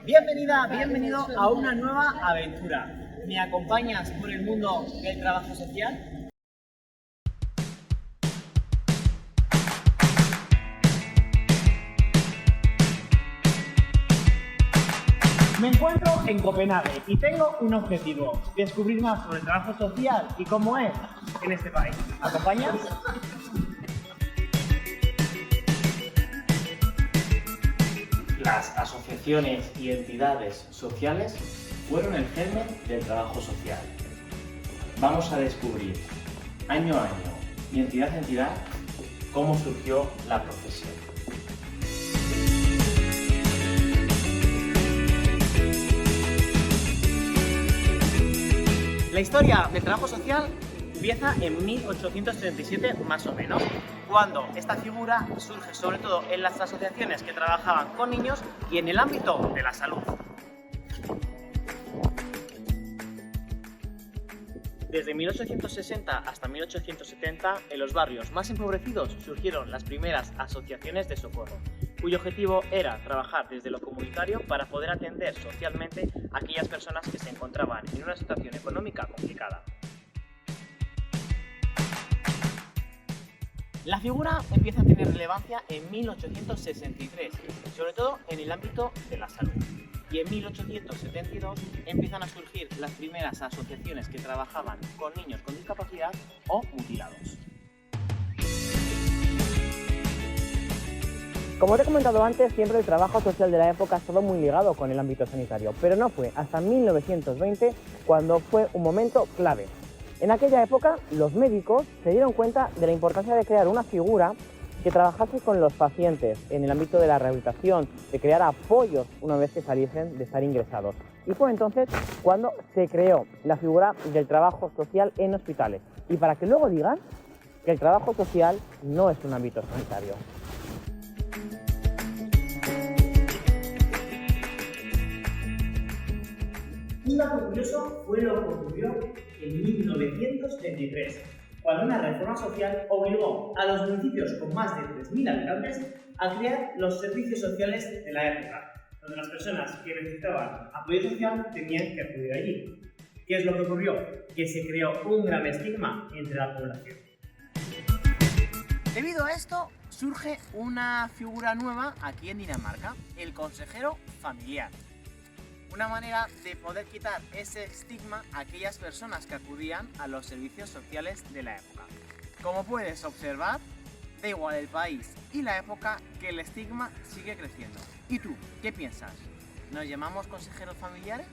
Bienvenida, bienvenido a una nueva aventura. ¿Me acompañas por el mundo del trabajo social? Me encuentro en Copenhague y tengo un objetivo: descubrir más sobre el trabajo social y cómo es en este país. ¿Me acompañas? Las asociaciones y entidades sociales fueron el germen del trabajo social. Vamos a descubrir año a año y entidad a entidad cómo surgió la profesión. La historia del trabajo social empieza en 1837 más o menos, cuando esta figura surge sobre todo en las asociaciones que trabajaban con niños y en el ámbito de la salud. Desde 1860 hasta 1870, en los barrios más empobrecidos surgieron las primeras asociaciones de socorro, cuyo objetivo era trabajar desde lo comunitario para poder atender socialmente a aquellas personas que se encontraban en una situación económica complicada. La figura empieza a tener relevancia en 1863, sobre todo en el ámbito de la salud. Y en 1872 empiezan a surgir las primeras asociaciones que trabajaban con niños con discapacidad o mutilados. Como te he comentado antes, siempre el trabajo social de la época ha estado muy ligado con el ámbito sanitario, pero no fue hasta 1920 cuando fue un momento clave. En aquella época, los médicos se dieron cuenta de la importancia de crear una figura que trabajase con los pacientes en el ámbito de la rehabilitación, de crear apoyos una vez que saliesen de estar ingresados. Y fue entonces cuando se creó la figura del trabajo social en hospitales. Y para que luego digan que el trabajo social no es un ámbito sanitario. Un dato curioso fue lo que ocurrió en 1933, cuando una reforma social obligó a los municipios con más de 3.000 habitantes a crear los servicios sociales de la época, donde las personas que necesitaban apoyo social tenían que acudir allí. ¿Qué es lo que ocurrió? Que se creó un gran estigma entre la población. Debido a esto, surge una figura nueva aquí en Dinamarca, el consejero familiar. Una manera de poder quitar ese estigma a aquellas personas que acudían a los servicios sociales de la época. Como puedes observar, da igual el país y la época que el estigma sigue creciendo. ¿Y tú, qué piensas? ¿Nos llamamos consejeros familiares?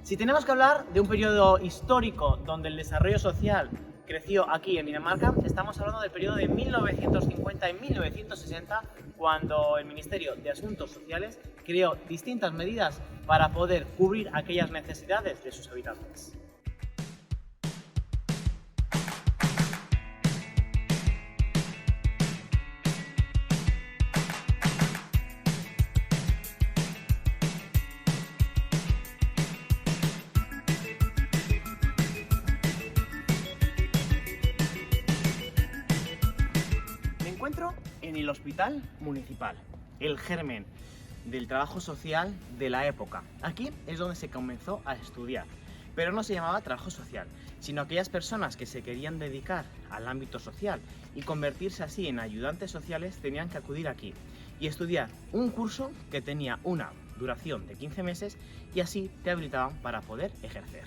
Si tenemos que hablar de un periodo histórico donde el desarrollo social creció aquí en Dinamarca, estamos hablando del periodo de 1950 y 1960, cuando el Ministerio de Asuntos Sociales creó distintas medidas para poder cubrir aquellas necesidades de sus habitantes. En el hospital municipal, el germen del trabajo social de la época. Aquí es donde se comenzó a estudiar, pero no se llamaba trabajo social, sino aquellas personas que se querían dedicar al ámbito social y convertirse así en ayudantes sociales tenían que acudir aquí y estudiar un curso que tenía una duración de 15 meses y así te habilitaban para poder ejercer.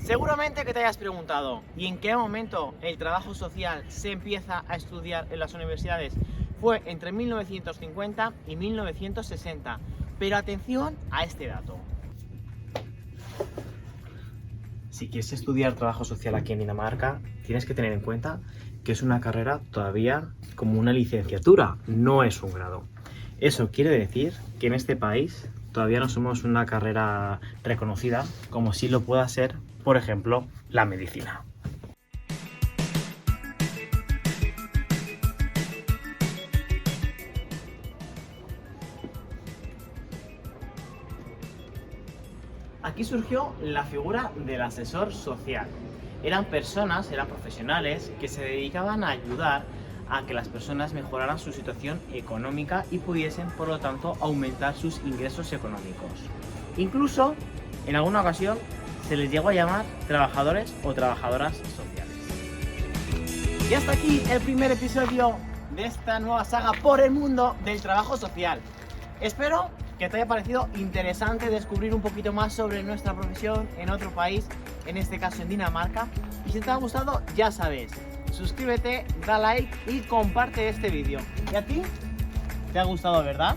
Seguramente que te hayas preguntado, ¿y en qué momento el trabajo social se empieza a estudiar en las universidades? Fue entre 1950 y 1960, pero atención a este dato. Si quieres estudiar trabajo social aquí en Dinamarca, tienes que tener en cuenta que es una carrera todavía como una licenciatura, no es un grado. Eso quiere decir que en este país todavía no somos una carrera reconocida como sí lo pueda ser, por ejemplo, la medicina. Aquí surgió la figura del asesor social. Eran profesionales que se dedicaban a ayudar a que las personas mejoraran su situación económica y pudiesen, por lo tanto, aumentar sus ingresos económicos. Incluso, en alguna ocasión, se les llegó a llamar trabajadores o trabajadoras sociales. Y hasta aquí el primer episodio de esta nueva saga por el mundo del trabajo social. Espero que te haya parecido interesante descubrir un poquito más sobre nuestra profesión en otro país, en este caso en Dinamarca. Y si te ha gustado, ya sabes, suscríbete, da like y comparte este vídeo. ¿Y a ti? ¿Te ha gustado, verdad?